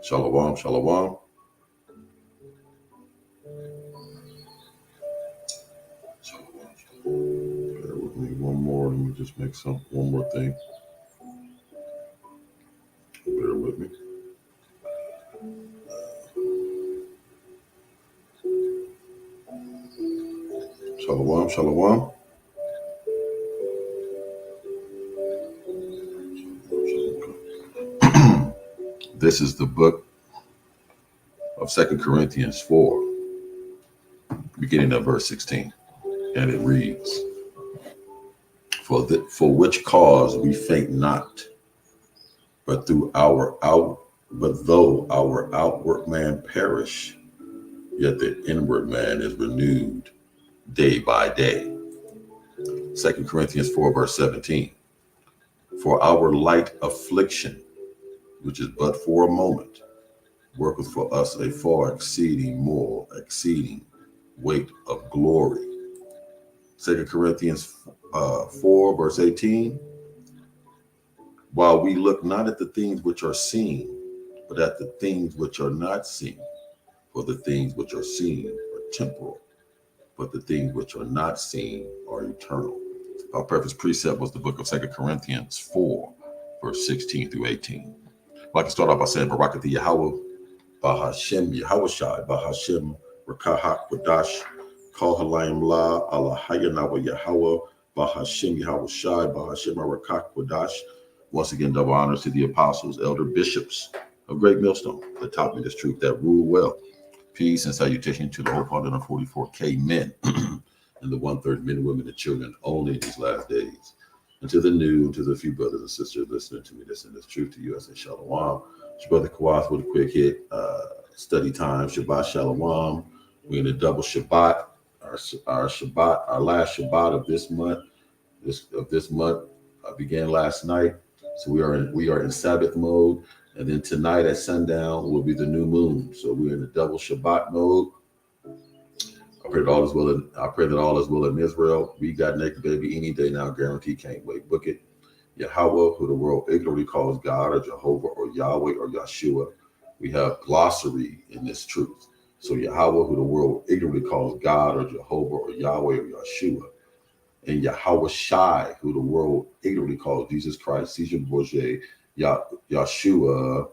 Shalom, shalom. Bear with me one more. Let me just make one more thing. Bear with me. Shalom, shalom. This is the book of 2 Corinthians 4, beginning at verse 16. And it reads, For which cause we faint not, but though our outward man perish, yet the inward man is renewed day by day. 2 Corinthians 4, verse 17. For our light affliction, which is but for a moment, worketh for us a far exceeding weight of glory. 2 Corinthians 4, verse 18. While we look not at the things which are seen, but at the things which are not seen. For the things which are seen are temporal, but the things which are not seen are eternal. Our preface precept was the book of 2 Corinthians 4, verse 16 through 18. I'd like to start off by saying, Barakati Yahweh, Bahashem Yahawashi, Bahashem Rakahak Wadash, Kal Halayim La, Allah Hayanawa Yahweh, Bahashem Yahawashi, Bahashem Rakak Wadash. Once again, double honors to the apostles, elder bishops of Great Millstone that taught me this truth, that rule well. Peace and salutation to the whole 144K men and the 1/3 men and women and children only in these last days. And to the new, and to the few brothers and sisters listening to me, listen this truth to you. I say Shalom. It's your brother Kawath with a quick hit. Study time, Shabbat Shalom. We're in a double Shabbat. Our Shabbat, our last Shabbat of this month. This month began last night. So we are in Sabbath mode. And then tonight at sundown will be the new moon. So we're in a double Shabbat mode. I pray that all is well in Israel. We got naked baby any day now, guarantee, can't wait. Book it. Yahweh, who the world ignorantly calls God or Jehovah or Yahweh or Yeshua. We have glossary in this truth. So Yahweh, who the world ignorantly calls God or Jehovah or Yahweh or Yeshua. And Yahweh Shai, who the world ignorantly calls Jesus Christ, Caesar Borgia, Yeshua,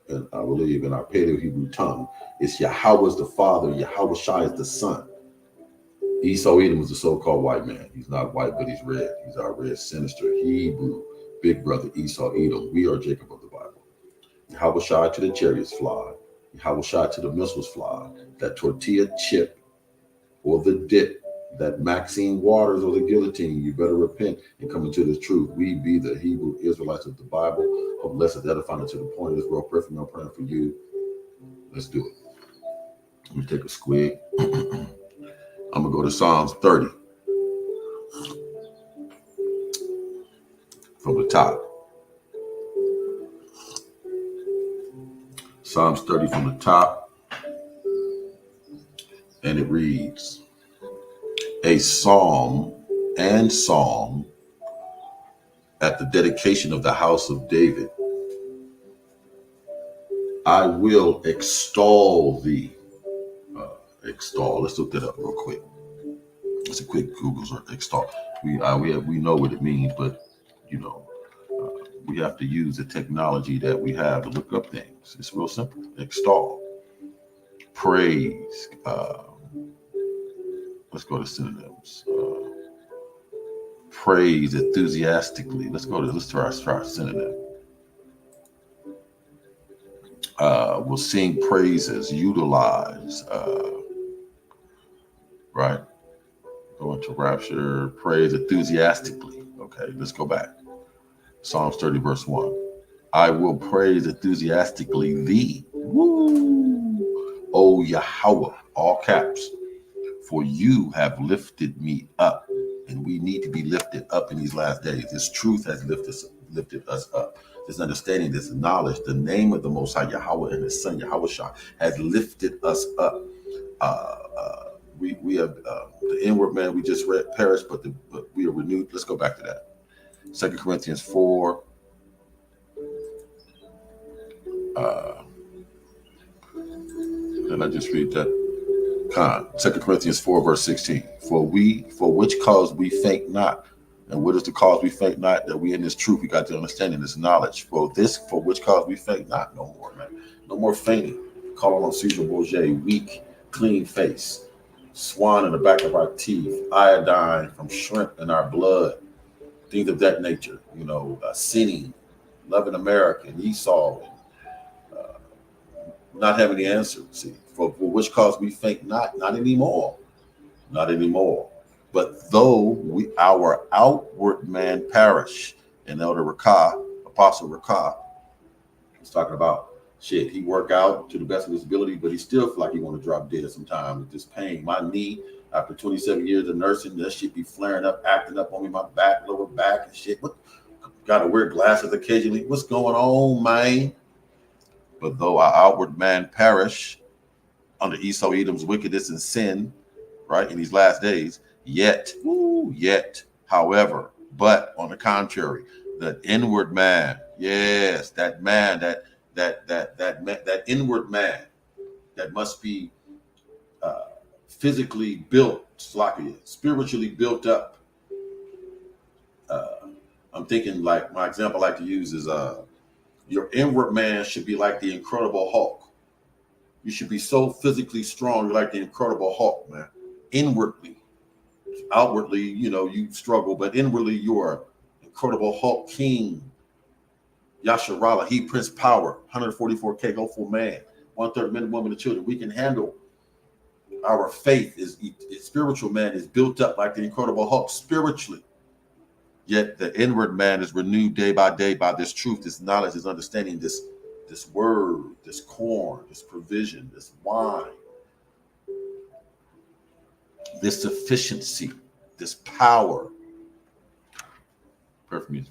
and I believe in our Paleo-Hebrew tongue, it's Yahweh's the Father, Yahweh Shai is the Son. Esau Edom is the so-called white man. He's not white, but he's red. He's our red, sinister Hebrew big brother Esau Edom. We are Jacob of the Bible. Yahweh Shai to the chariots fly. Yahweh Shai to the missiles fly. That tortilla chip or the dip, that Maxine Waters or the guillotine, you better repent and come into the truth. We be the Hebrew Israelites of the Bible. Hope blessed, edifying to the point of this world. Pray for me, I'm praying for you. Let's do it. Let me take a squig. I'm going to go to Psalms 30 from the top. Psalms 30 from the top. And it reads, a psalm and song at the dedication of the house of David. I will extol thee. Extol. Let's look that up real quick. It's a quick Google search. Extol. We know what it means, but we have to use the technology that we have to look up things. It's real simple. Extol. Praise. Let's go to synonyms. Praise enthusiastically. Let's try a synonym. We'll sing praises. Utilize. Right. Go into rapture. Praise enthusiastically. Okay, let's go back. Psalms 30, verse 1. I will praise enthusiastically thee. Woo! O Yahweh, all caps. For you have lifted me up. And we need to be lifted up in these last days. This truth has lifted us up. This understanding, this knowledge, the name of the Most High Yahweh and His Son Yahweh Shah has lifted us up. We have the inward man we just read perished, but we are renewed. Let's go back to that. 2 Corinthians 4. And I just read that. 2 Corinthians 4, verse 16. For which cause we faint not. And what is the cause we faint not? That we in this truth, we got to understand in this knowledge. For which cause we faint not no more, man. No more fainting. Calling on Caesar Borgia, weak, clean face, swan in the back of our teeth, iodine from shrimp in our blood, things of that nature. Sinning, loving America, and Esau, not having the answer. See, for which cause we faint not anymore. Not anymore. But though our outward man perish, and Elder Rakah, Apostle Rakah, was talking about shit. He work out to the best of his ability, but he still feel like he want to drop dead sometimes with this pain. My knee, after 27 years of nursing, that shit be flaring up, acting up on me, my back, lower back and shit. Got to wear glasses occasionally. What's going on, man? But though our outward man perish under Esau Edom's wickedness and sin, right, in these last days, yet, however, but on the contrary, the inward man, yes, that man, that inward man that must be physically built, spiritually built up. I'm thinking, like, my example I like to use is your inward man should be like the Incredible Hulk. You should be so physically strong, you're like the Incredible Hulk, man. Inwardly. Outwardly, you struggle, but inwardly you're Incredible Hulk King. Yasharala, he Prince Power, 144K, hopeful man, 1/3 men, women, and children. We can handle our faith. Is spiritual man is built up like the Incredible Hulk spiritually. Yet the inward man is renewed day by day by this truth, this knowledge, this understanding, this word, this corn, this provision, this wine, this sufficiency, this power. Pray for me,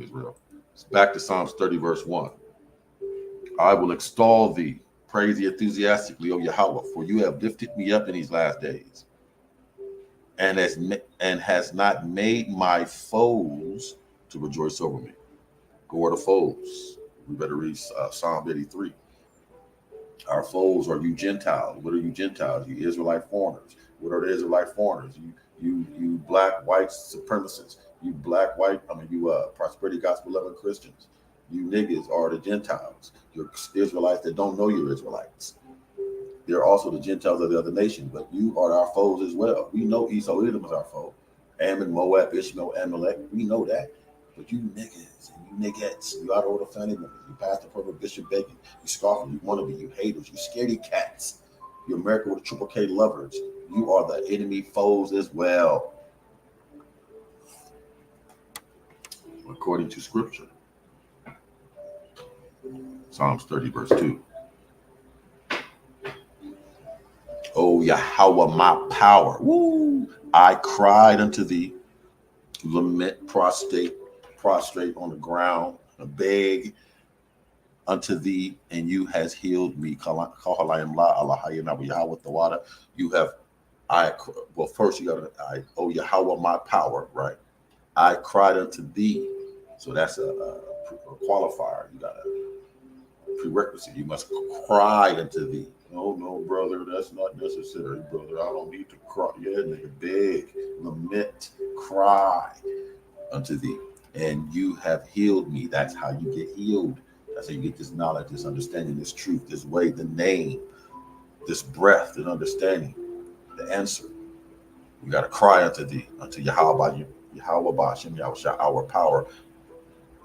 Israel. It's back to Psalms 30, verse 1. I will extol thee, praise thee enthusiastically, O Yahweh, for you have lifted me up in these last days, and has not made my foes to rejoice over me. Who are the foes? We better read Psalm 83. Our foes are you Gentiles. What are you Gentiles? You Israelite foreigners. What are the Israelite foreigners? You black, white supremacists. You prosperity gospel loving Christians. You niggas are the Gentiles. You're Israelites that don't know you're Israelites. They're also the Gentiles of the other nation, but you are our foes as well. We know Esau Edom is our foe. Ammon, Moab, Ishmael, Amalek. We know that. But you niggas and you niggettes, you out of the family members, you Pastor Prophet Bishop Bacon, you scoffers, you wannabe, you haters, you scaredy cats, you America with a triple K lovers. You are the enemy foes as well. According to scripture. Psalms 30, verse 2. Oh, Yahweh, my power. Woo! I cried unto thee, lament, prostrate on the ground, beg unto thee, and you has healed me. First you gotta, oh Yahweh, my power, right? I cried unto thee. So that's a qualifier. You got a prerequisite. You must cry unto thee. No, brother, that's not necessary, brother. I don't need to cry. Yeah, nigga, beg, lament, cry unto thee. And you have healed me. That's how you get healed. That's how you get this knowledge, this understanding, this truth, this way, the name, this breath, and understanding, the answer. You got to cry unto thee, unto Yahweh, Bashem, Yahweh, our power,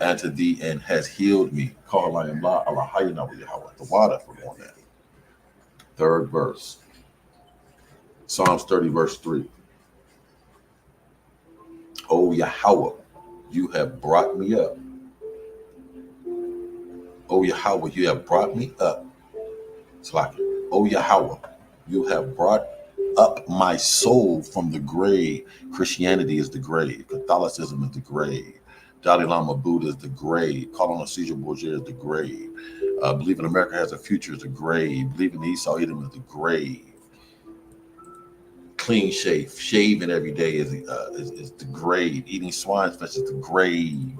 and to thee, and has healed me. Call I am La, Allah, Yahweh, the water from on that. Third verse, Psalms 30, verse 3. Oh Yahweh, you have brought me up. Oh Yahweh, you have brought me up. It's like, oh Yahweh, you have brought up my soul from the grave. Christianity is the grave. Catholicism is the grave. Dalai Lama Buddha is the grave. Calling on Caesar Borgia is the grave. Believing America has a future is the grave. Believing Esau Edom is the grave. Clean shave, shaving every day is the grave. Eating swine's flesh is the grave.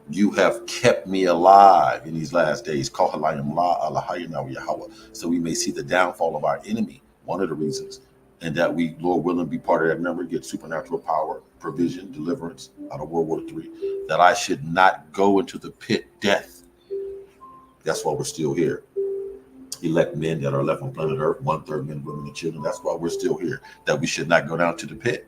You have kept me alive in these last days. Call Halayim La Alahayim Yahweh. So we may see the downfall of our enemy. One of the reasons. And that we, Lord willing, be part of that number, get supernatural power, provision, deliverance out of World War III. That I should not go into the pit, death. That's why we're still here. Elect men that are left on planet Earth, 1/3 men, women, and children. That's why we're still here. That we should not go down to the pit.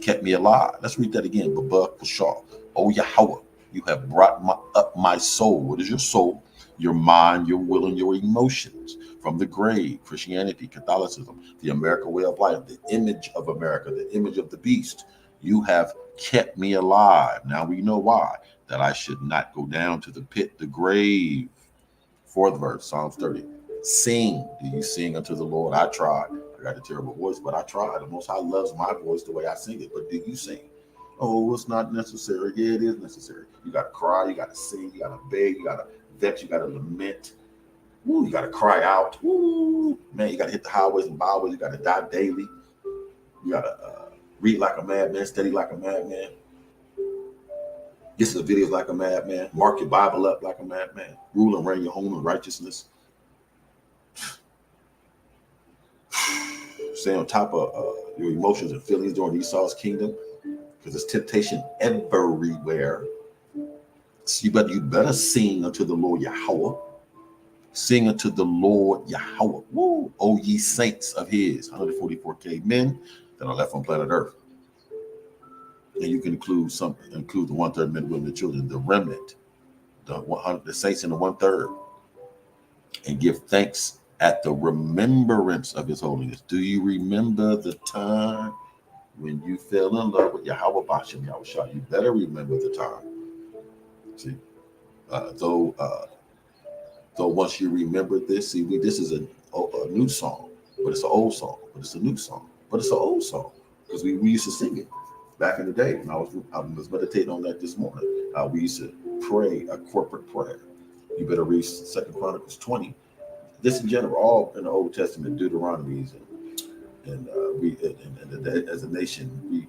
Kept me alive. Let's read that again. Babak Pashah. Oh Yahweh, you have brought up my soul. What is your soul? Your mind, your will, and your emotions from the grave. Christianity, Catholicism, the American way of life, the image of America, the image of the beast. You have kept me alive. Now we know why. That I should not go down to the pit, the grave. Fourth verse, Psalms 30. Sing. Do you sing unto the Lord? I tried. I got a terrible voice, but I tried. The Most High loves my voice the way I sing it. But do you sing? Oh, it's not necessary. Yeah, it is necessary. You got to cry. You got to sing. You got to beg. You got to vex. You got to lament. Woo, you got to cry out. Woo, man, you got to hit the highways and byways. You got to die daily. You got to read like a madman, study like a madman. Listen to videos like a madman. Mark your Bible up like a madman. Rule and reign your home in righteousness. Stay on top of your emotions and feelings during Esau's kingdom, because there's temptation everywhere. So you better sing unto the Lord Yahweh. Sing unto the Lord Yahweh. Woo! O ye saints of his, 144K men that are left on planet Earth. And you can include the 1/3 men, women, and children, the remnant, the saints in the 1/3, and give thanks at the remembrance of his holiness. Do you remember the time when you fell in love with Yahweh Bashem Yahushua? You better remember the time. See, though once you remember this, see, this is a new song, but it's an old song, but it's a new song, but it's an old song, because we used to sing it back in the day. When I was meditating on that this morning. We used to pray a corporate prayer. You better read 2 Chronicles 20. This in general, all in the Old Testament, Deuteronomies, and as a nation, we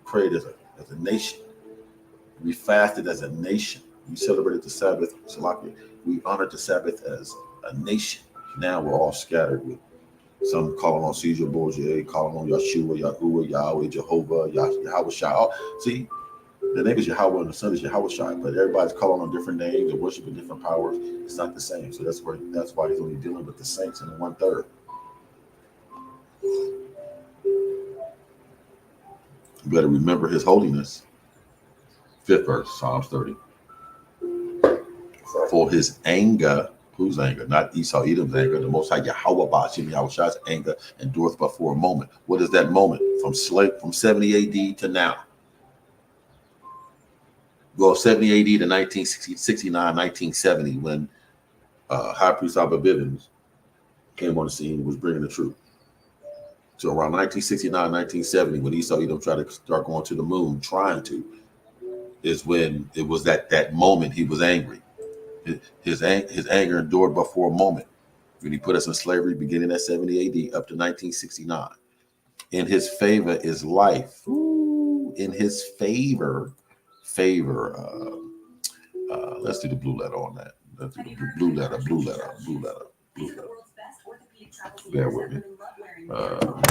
prayed as a nation. We fasted as a nation. We celebrated the Sabbath. We honored the Sabbath as a nation. Now we're all scattered with some calling on Caesar Borgia, calling on Yeshua, Yahuwah, Yahweh, Jehovah, Yahweh Shai. See, the name is Yahweh and the son is Yahweh Shai, but everybody's calling on different names and worshiping different powers. It's not the same. So that's why he's only dealing with the saints in the 1/3. You better remember his holiness. 5th verse, Psalms 30. For his anger, whose anger? Not Esau, Edom's anger. The Most High Yahweh Bashim Yahushua's anger endureth but for a moment. What is that moment? From 70 AD to now. Well, 70 AD to 1969, 1970, when High Priest Abba Bivens came on the scene and was bringing the truth. So around 1969, 1970, when Esau Edom tried to start going to the moon, trying to, is when it was that moment he was angry. His anger endured but for a moment. When he put us in slavery beginning at 70 AD up to 1969. In his favor is life. Ooh, in his favor. Let's do the blue letter on that. Let's do the blue letter. Bear with me.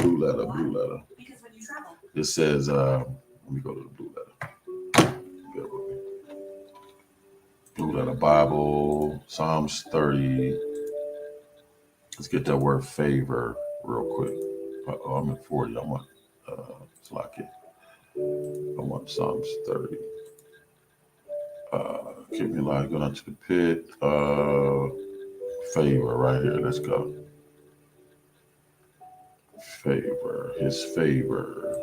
Blue letter. It says, let me go to the blue letter. Bear with me. Blue letter Bible, Psalms 30. Let's get that word favor real quick. Oh, I'm at 40. I want Psalms 30. Keep me alive, going out to the pit. Favor right here. Let's go. Favor. His favor.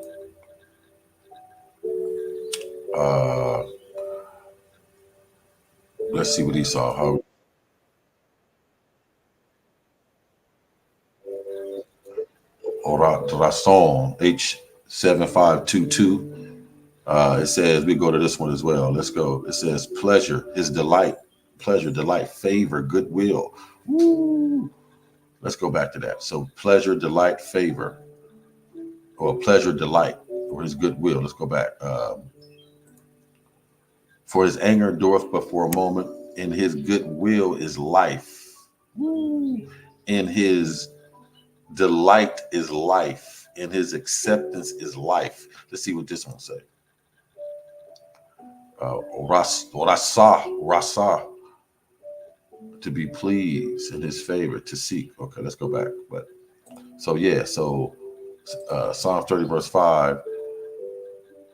Let's see what he saw. How Rason H7522. It says, we go to this one as well. Let's go. It says pleasure, his delight, favor, goodwill. Woo. Let's go back to that. So pleasure, delight, favor, or pleasure, delight, or his goodwill. Let's go back. For his anger endureth but for a moment, and his goodwill is life. Woo. And his delight is life, and his acceptance is life. Let's see what this one say. Rasa, to be pleased, in his favor, to seek. Okay, let's go back. But so yeah, so Psalm 30 verse 5.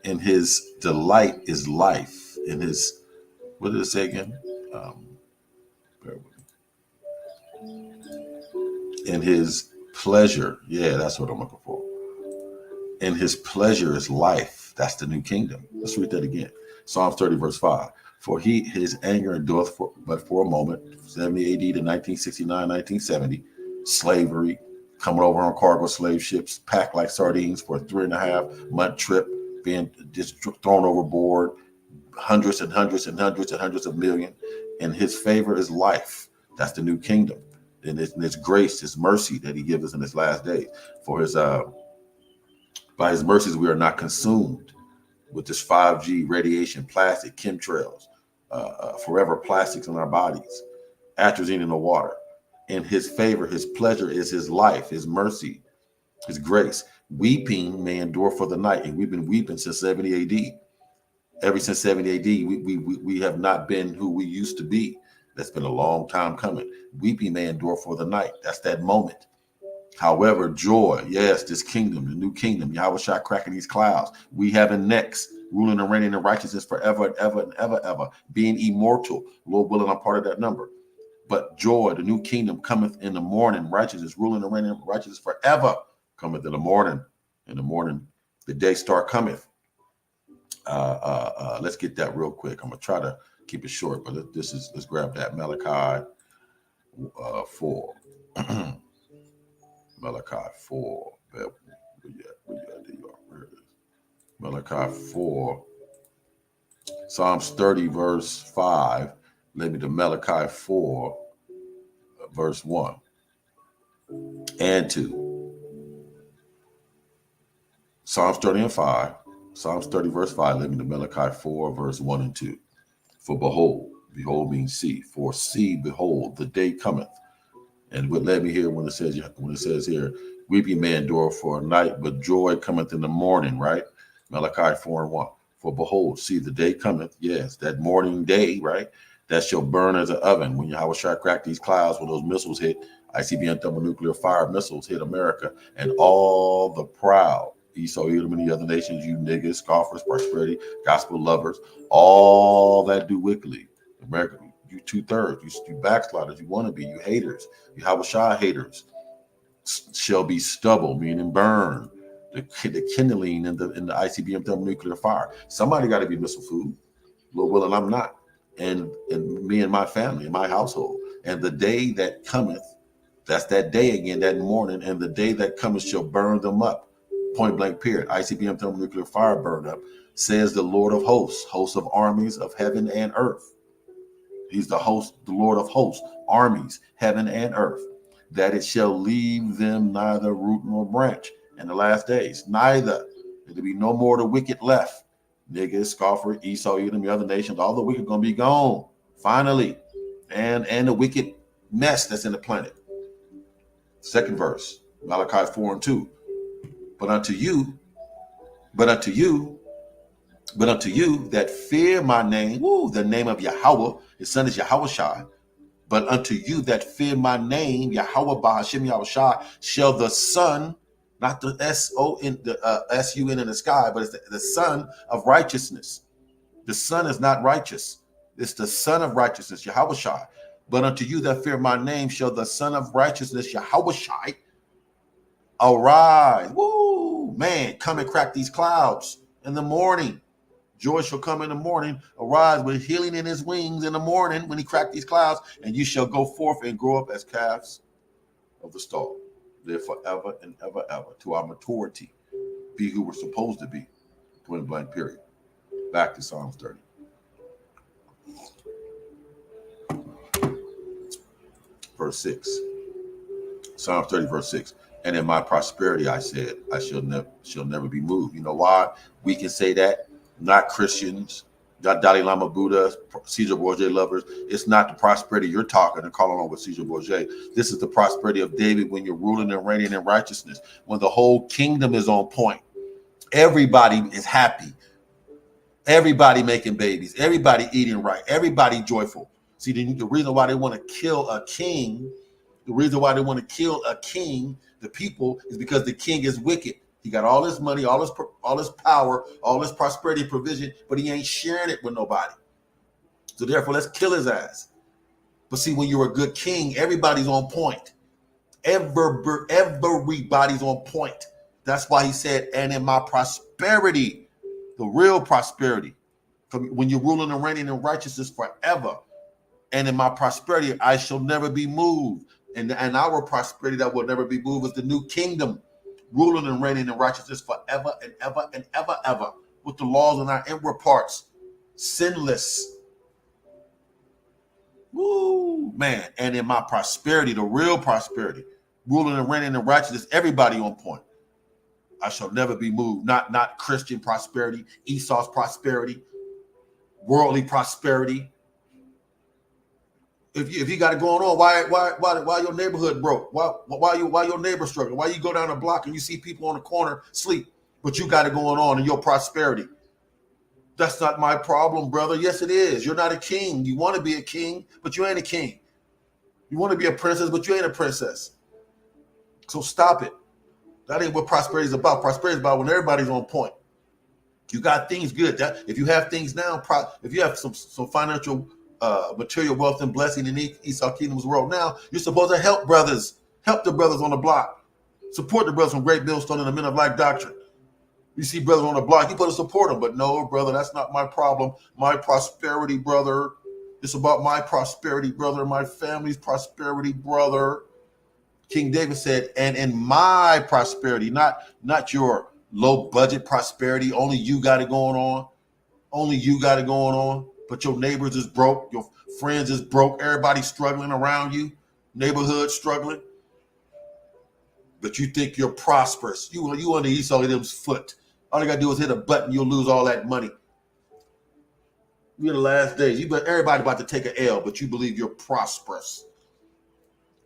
In his delight is life. In his, what did it say again? Bear with me. In his pleasure, yeah, that's what I'm looking for. In his pleasure is life. That's the new kingdom. Let's read that again. Psalms 30 verse 5. For his anger endureth but for a moment, 70 AD to 1969, 1970, slavery, coming over on cargo slave ships, packed like sardines for a 3.5-month trip, being just thrown overboard, hundreds and hundreds and hundreds and hundreds of millions. And his favor is life. That's the new kingdom. And his grace, his mercy that he gives us in his last days. For his by his mercies we are not consumed with this 5G radiation, plastic, chemtrails, forever plastics in our bodies, atrazine in the water. In his favor, his pleasure is his life, his mercy, his grace. Weeping may endure for the night, and we've been weeping since 70 AD. Ever since 70 AD, we have not been who we used to be. That's been a long time coming. Weeping may endure for the night. That's that moment. However, joy, yes, this kingdom, the new kingdom, Yahweh Shai cracking these clouds. We having necks, ruling and reigning in righteousness forever and ever and ever, ever, being immortal. Lord willing, I'm part of that number. But joy, the new kingdom cometh in the morning. Righteousness, ruling and reigning in righteousness forever, cometh in the morning. In the morning, the day star cometh. Let's get that real quick. I'm gonna try to keep it short, but let's grab that Malachi 4. Malachi 4. Where you at? There you are. Where it is. Malachi 4. Psalms 30 verse 5. Let me to Malachi 4 verse 1 and 2. Psalms 30 and 5. Psalms 30 verse 5. Let me to Malachi 4 verse 1 and 2. For behold means see. For see, behold, the day cometh. And what let me hear when it says here, weeping may endure for a night, but joy cometh in the morning, right? Malachi 4 and 1. For behold, see, the day cometh, yes, that morning day, right? That shall burn as an oven. When Yahweh shall crack these clouds, when those missiles hit, ICBM thermonuclear fire missiles hit America, and all the proud, Esau, Edom, and the other nations, you niggas, scoffers, prosperity, gospel lovers, all that do wickedly. America, you 2/3, you backsliders, you want to be, you haters, you Yahweh Shai haters, shall be stubble, meaning burn. The kindling in the ICBM thermonuclear fire. Somebody got to be missile food. Lord willing, I'm not. And me and my family, and my household. And the day that cometh, that's that day again, that morning, and the day that cometh shall burn them up. Point blank period. ICBM thermonuclear fire burn up, says the Lord of hosts, hosts of armies of heaven and earth. He's the host, the Lord of hosts, armies, heaven and earth, that it shall leave them neither root nor branch in the last days. Neither. There'll be no more the wicked left. Niggas, scoffer, Esau, Edom, the other nations, all the wicked gonna be gone. Finally. And the wicked mess that's in the planet. Second verse, Malachi 4 and 2. But unto you that fear my name, the name of Yahweh, his son is Yahweh Shai. But unto you that fear my name, Yahweh Bahashim Yahweh Shai, shall the Son, not the S-O-N, the S-U-N in the sky, but it's the Son of righteousness. The Son is not righteous. It's the Son of righteousness, Yahweh Shai. But unto you that fear my name, shall the Son of righteousness, Yahweh Shai, arise. Man, come and crack these clouds in the morning. Joy shall come in the morning, arise with healing in his wings in the morning when he cracked these clouds, and you shall go forth and grow up as calves of the stall. Live forever and ever, ever, to our maturity. Be who we're supposed to be. Point blank, period. Back to Psalms 30. Verse 6. Psalms 30, verse 6. And in my prosperity, I said, I shall never be moved. You know why we can say that? Not Christians, Dalai Lama Buddha, Caesar Borgia lovers. It's not the prosperity you're talking and calling on with Caesar Borgia. This is the prosperity of David when you're ruling and reigning in righteousness. When the whole kingdom is on point. Everybody is happy. Everybody making babies. Everybody eating right. Everybody joyful. See, the reason why they want to kill a king, the people, is because the king is wicked. He got all this money, all this power, all this prosperity provision, but he ain't sharing it with nobody. So therefore, let's kill his ass. But see, when you're a good king, everybody's on point. Everybody's on point. That's why he said, and in my prosperity, the real prosperity, when you're ruling and reigning in righteousness forever, and in my prosperity, I shall never be moved. And our prosperity that will never be moved is the new kingdom, ruling and reigning in righteousness forever and ever and ever, ever, with the laws in our inward parts, sinless. Woo, man. And in my prosperity, the real prosperity, ruling and reigning in righteousness, everybody on point. I shall never be moved. Not Christian prosperity, Esau's prosperity, worldly prosperity. If you got it going on, why your neighborhood broke? Why your neighbor struggling? Why you go down the block and you see people on the corner sleep, but you got it going on in your prosperity? That's not my problem, brother. Yes, it is. You're not a king. You want to be a king, but you ain't a king. You want to be a princess, but you ain't a princess. So stop it. That ain't what prosperity is about. Prosperity is about when everybody's on point. You got things good. If you have things now, if you have some financial material wealth and blessing in Esau Kingdom's world now, you're supposed to help brothers. Help the brothers on the block. Support the brothers from Great Millstone and the Men of Life Doctrine. You see brothers on the block, you put to support them. But no, brother, that's not my problem. My prosperity, brother. It's about my prosperity, brother. My family's prosperity, brother. King David said, and in my prosperity, not your low budget prosperity. Only you got it going on. Only you got it going on. But your neighbors is broke. Your friends is broke. Everybody's struggling around you. Neighborhood struggling. But you think you're prosperous. You under Esau Edom's foot. All you got to do is hit a button. You'll lose all that money. You're in the last days. Everybody about to take an L, but you believe you're prosperous.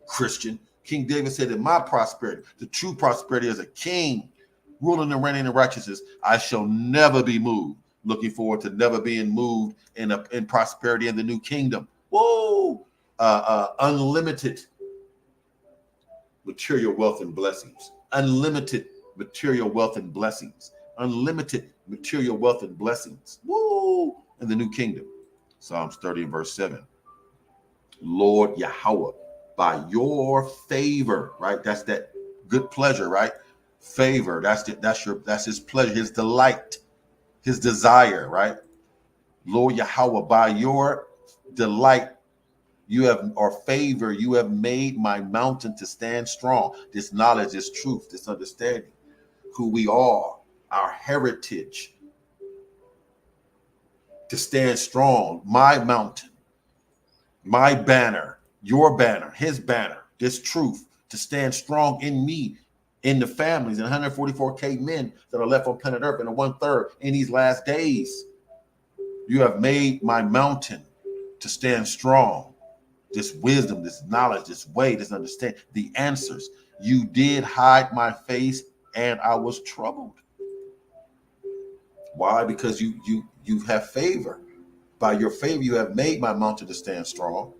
Christian. King David said, in my prosperity, the true prosperity as a king, ruling and reigning in righteousness, I shall never be moved. Looking forward to never being moved in prosperity in the new kingdom. Whoa! Unlimited material wealth and blessings. Unlimited material wealth and blessings. Unlimited material wealth and blessings. Woo! In the new kingdom. Psalms 30 and verse 7. Lord Yahweh, by your favor, right? That's that good pleasure, right? Favor. That's his pleasure, his delight, his desire, right? Lord Yahweh, by your delight, you have made my mountain to stand strong. This knowledge, this truth, this understanding, who we are, our heritage, to stand strong. My mountain, my banner, your banner, his banner, this truth to stand strong in me, in the families, and 144K men that are left on planet Earth, and the 1/3 in these last days. You have made my mountain to stand strong. This wisdom, this knowledge, this way, this understanding, the answers. You did hide my face, and I was troubled. Why? Because you have favor. By your favor, you have made my mountain to stand strong.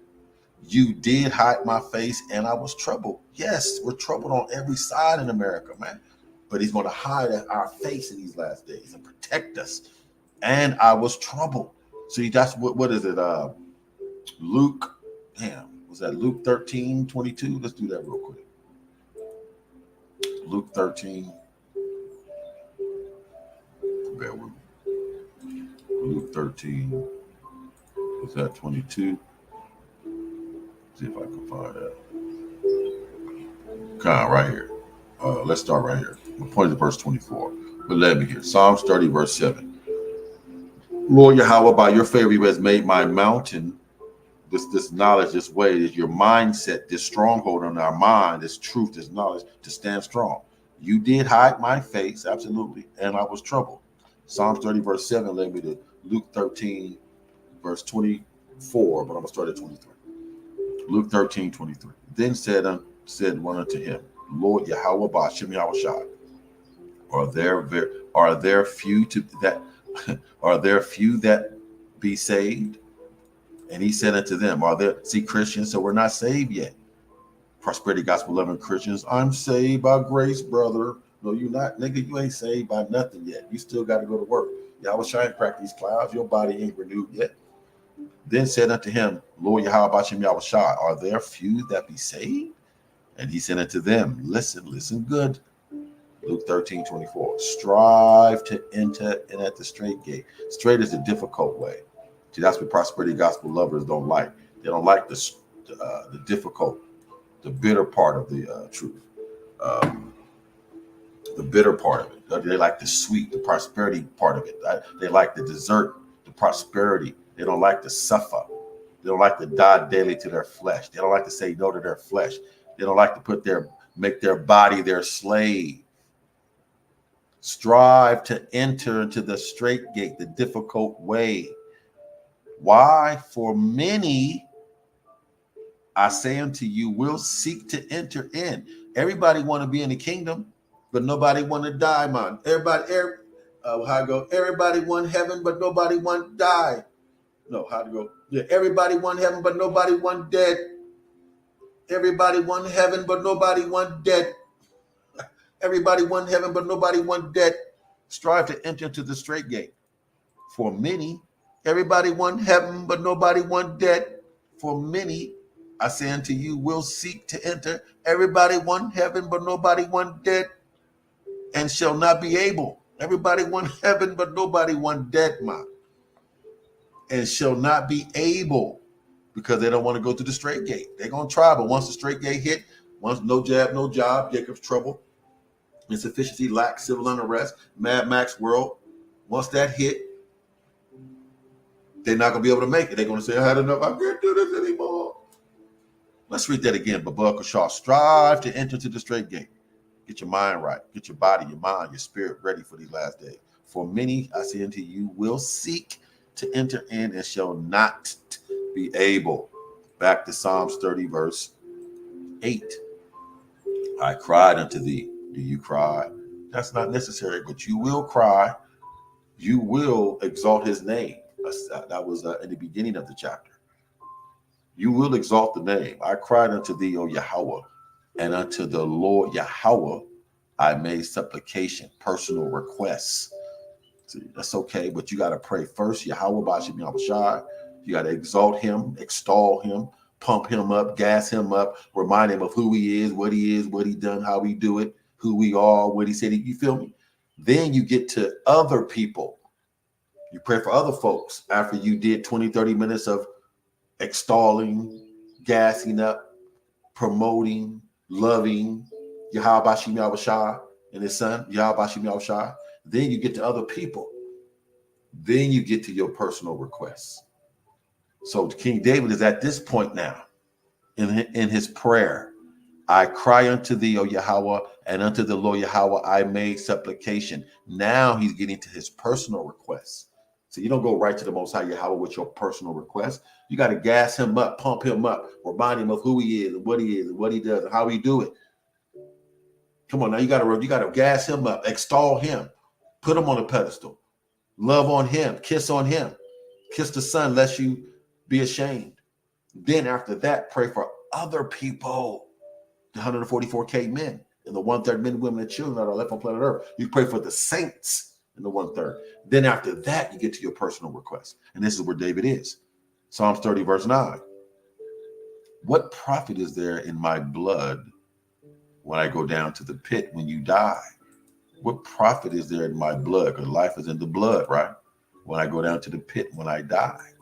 You did hide my face, and I was troubled. Yes, we're troubled on every side in America, man. But he's going to hide our face in these last days and protect us. And I was troubled. See, that's what is it? Luke, was that Luke 13:22? Let's do that real quick. Luke 13. Bear with me. Luke 13. Was that 22? See if I can find that. Right here. Let's start right here. We'll point to verse 24. But let me hear. Psalms 30, verse 7. Lord Yahweh, by your favor, you has made my mountain, this knowledge, this way, this your mindset, this stronghold on our mind, this truth, this knowledge, to stand strong. You did hide my face, absolutely, and I was troubled. Psalms 30, verse 7 led me to Luke 13, verse 24, but I'm going to start at 23. Luke 13, 23. Then said one unto him, Lord Yahweh Ba'Shem Yahushua, are there few that are there few that be saved? And he said unto them, are there, see, Christians, so we're not saved yet. Prosperity Gospel loving Christians, I'm saved by grace, brother. No, you're not, nigga. You ain't saved by nothing yet. You still got to go to work. Y'all was trying to crack these clouds. Your body ain't renewed yet. Then said unto him, Lord Yahweh Ba'Shem Yahushua, are there few that be saved? And he said unto them, listen good. Luke 13, 24. Strive to enter in at the straight gate. Straight is the difficult way. See, that's what prosperity gospel lovers don't like. They don't like the difficult, the bitter part of the truth. The bitter part of it. They like the sweet, the prosperity part of it. They like the dessert, the prosperity. They don't like to suffer. They don't like to die daily to their flesh. They don't like to say no to their flesh. They don't like to make their body their slave. Strive to enter into the straight gate, the difficult way. Why? For many, I say unto you, will seek to enter in. Everybody want to be in the kingdom, but nobody want to die, man. Everybody want heaven, but nobody want die. No, how to go? Yeah, everybody want heaven, but nobody want dead. Everybody want heaven, but nobody want dead. Everybody want heaven, but nobody want dead. Strive to enter into the straight gate. For many, everybody want heaven, but nobody want dead. For many, I say unto you, will seek to enter. Everybody want heaven, but nobody want dead, and shall not be able. Everybody want heaven, but nobody want dead, man. And shall not be able, because they don't want to go through the straight gate. They're going to try, but once the straight gate hit, once no jab, no job, Jacob's trouble, insufficiency, lack, civil unrest, Mad Max world, once that hit, they're not going to be able to make it. They're going to say, I had enough. I can't do this anymore. Let's read that again. Babakar Shah, strive to enter to the straight gate. Get your mind right. Get your body, your mind, your spirit ready for these last days. For many, I say unto you, will seek to enter in and shall not be able. Back to Psalms 30, verse 8. I cried unto thee. Do you cry? That's not necessary, but you will cry. You will exalt his name. That was in the beginning of the chapter. You will exalt the name. I cried unto thee, O Yahweh, and unto the Lord Yahweh I made supplication, personal requests. See, that's okay, but you got to pray first. Yahweh Ba'Shem Yahushua. You got to exalt him, extol him, pump him up, gas him up, remind him of who he is, what he done, how we do it, who we are, what he said. You feel me? Then you get to other people. You pray for other folks after you did 20, 30 minutes of extolling, gassing up, promoting, loving Yahweh Ba'Shem Yahushua and his son, Yahweh Ba'Shem Yahushua. Then you get to other people. Then you get to your personal requests. So King David is at this point now in his prayer. I cry unto thee, O Yahweh, and unto the Lord Yahweh I made supplication. Now he's getting to his personal requests. So you don't go right to the Most High Yahweh with your personal requests. You got to gas him up, pump him up, remind him of who he is and what he does and how he do it. Come on now, you got to gas him up, extol him, put him on a pedestal, love on him, kiss the Son, lest you be ashamed. Then after that, pray for other people, the 144K men and the 1/3 men, women, and children that are left on planet Earth. You pray for the saints in the 1/3. Then after that, you get to your personal request. And this is where David is. Psalms 30, verse 9. What profit is there in my blood when I go down to the pit when you die? What profit is there in my blood? Because life is in the blood, right? When I go down to the pit when I die,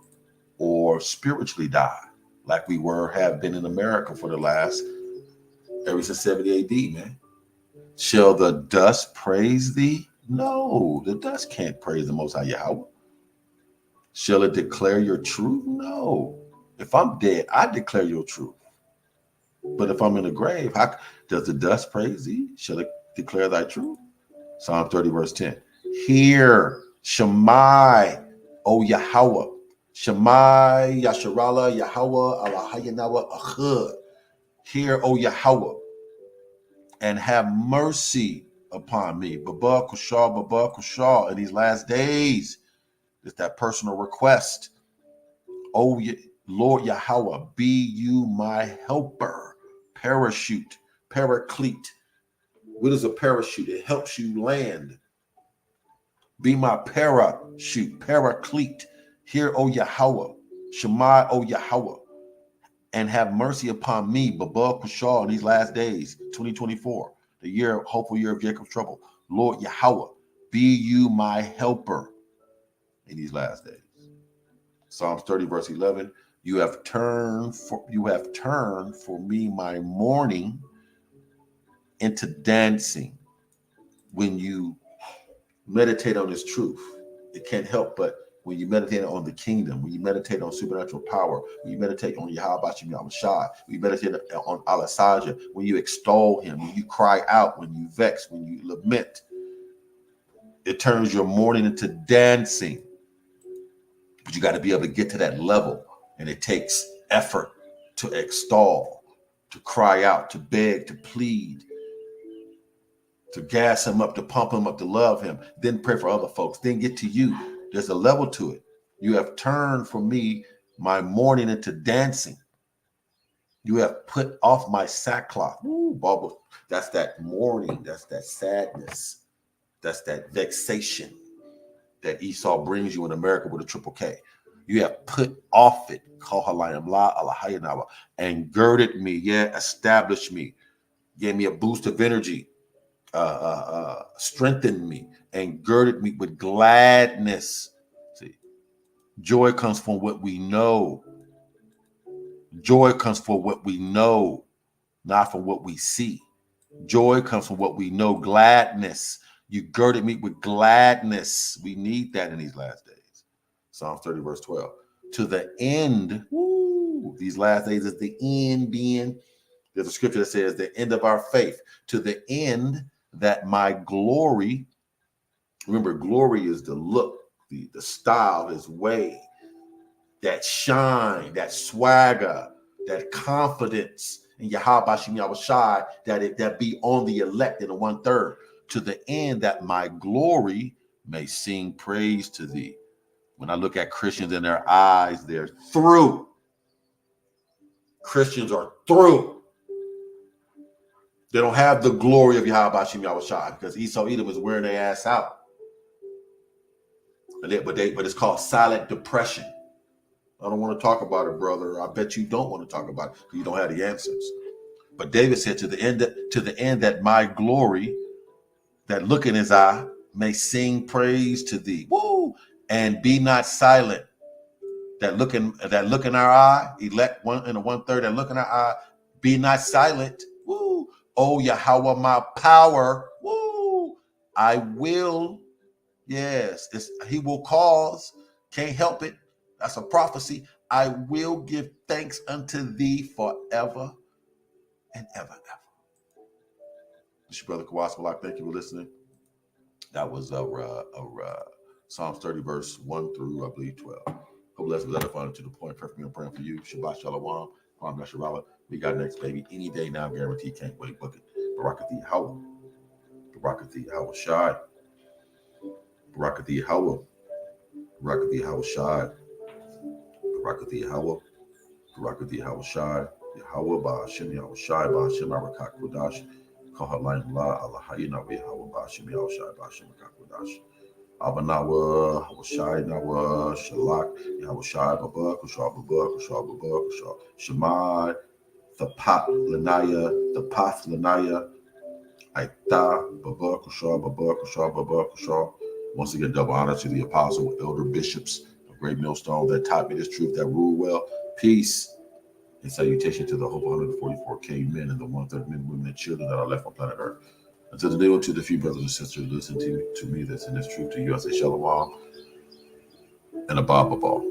or spiritually die, like we have been in America for the last, ever since 70 AD, man. Shall the dust praise thee? No, the dust can't praise the Most High Yahweh. Shall it declare your truth? No. If I'm dead, I declare your truth. But if I'm in the grave, how does the dust praise thee? Shall it declare thy truth? Psalm 30, verse 10. Hear, Shammai, O Yahweh. Shemai, Yasharala, Yahweh, Allahayanawa, Achud. Hear, O Yahweh, and have mercy upon me. Baba Kushal, in these last days. It's that personal request. O Lord Yahweh, be you my helper. Parachute, paraclete. What is a parachute? It helps you land. Be my parachute, paraclete. Hear, O Yahweh, Shema, O Yahweh, and have mercy upon me, Baba Kushal, in these last days, 2024, the year, hopeful year of Jacob's trouble. Lord Yahweh, be you my helper in these last days. Psalms 30, verse 11. You have turned for me my mourning into dancing. When you meditate on this truth, it can't help but when you meditate on the kingdom, when you meditate on supernatural power, when you meditate on Yahweh Shem Yahweh Shai, when you meditate on Alasaja, when you extol him, when you cry out, when you vex, when you lament, it turns your mourning into dancing. But you got to be able to get to that level, and it takes effort to extol, to cry out, to beg, to plead, to gas him up, to pump him up, to love him, then pray for other folks, then get to you. There's a level to it. You have turned for me my mourning into dancing. You have put off my sackcloth. Ooh, Baba, that's that mourning. That's that sadness. That's that vexation that Esau brings you in America with a triple K. You have put off it, and girded me, established me, gave me a boost of energy, strengthened me, and girded me with gladness. See, joy comes from what we know. Joy comes from what we know, not from what we see. Joy comes from what we know. Gladness. You girded me with gladness. We need that in these last days. Psalms 30, verse 12. To the end, these last days is the end being. There's a scripture that says the end of our faith. To the end that my glory, remember, glory is the look, the style, his way, that shine, that swagger, that confidence in Yahweh Shem Yahweh Shai, that be on the elect in the 1/3. To the end that my glory may sing praise to thee. When I look at Christians in their eyes, they're through. Christians are through. They don't have the glory of Yahweh Shem Yahweh Shai because Esau Edom is wearing their ass out. But it's called silent depression. I don't want to talk about it, brother. I bet you don't want to talk about it because you don't have the answers. But David said, to the end that my glory, that look in his eye, may sing praise to thee. Woo! And be not silent. That look in our eye, elect one in the 1/3, that look in our eye, be not silent. Woo! Oh Yahweh, my power. Woo! I will. Yes, he will cause. Can't help it. That's a prophecy. I will give thanks unto thee forever and ever, ever. This is your brother Kawhi Malak. Thank you for listening. That was Psalms 30, verse 1 through, I believe, 12. Hope lesson was edifying to the point. Perfect. I'm praying for you. Shabbat Shalom. Kwam Yasharala. We got next, baby. Any day now, guaranteed. Can't wait. Book it. Barakathi Yahweh. Barakathi Yahweh Shai. Barakathi Yahweh. Barakathi Yahweh Shai. Barakathi Yahweh. Barakathi Yahweh Shai. Yahweh Ba'ashem Yahweh Shai. Ba'ashem Arakak Kodash. Kahalayim La Allah Hayina Yahweh Ba'ashem Yahweh Shai. Ba'ashem Arakak Kodash. Abanawa, Hawashai, Nawa, Shalak, Yahushai, Baba, Kushal, Baba, Kushal, Baba, Kushal, Shemai, the Path Lanaya, Aita, Baba, Kushal, Baba, Kushal, Baba, Kushal. Once again, double honor to the apostle, elder bishops of Great Millstone that taught me this truth, that rule well. Peace and salutation to the whole 144K men and the 1/3 men, women, and children that are left on planet Earth. Until the day or to the few brothers and sisters listen to me that's in this truth to you, I say shalom and above all.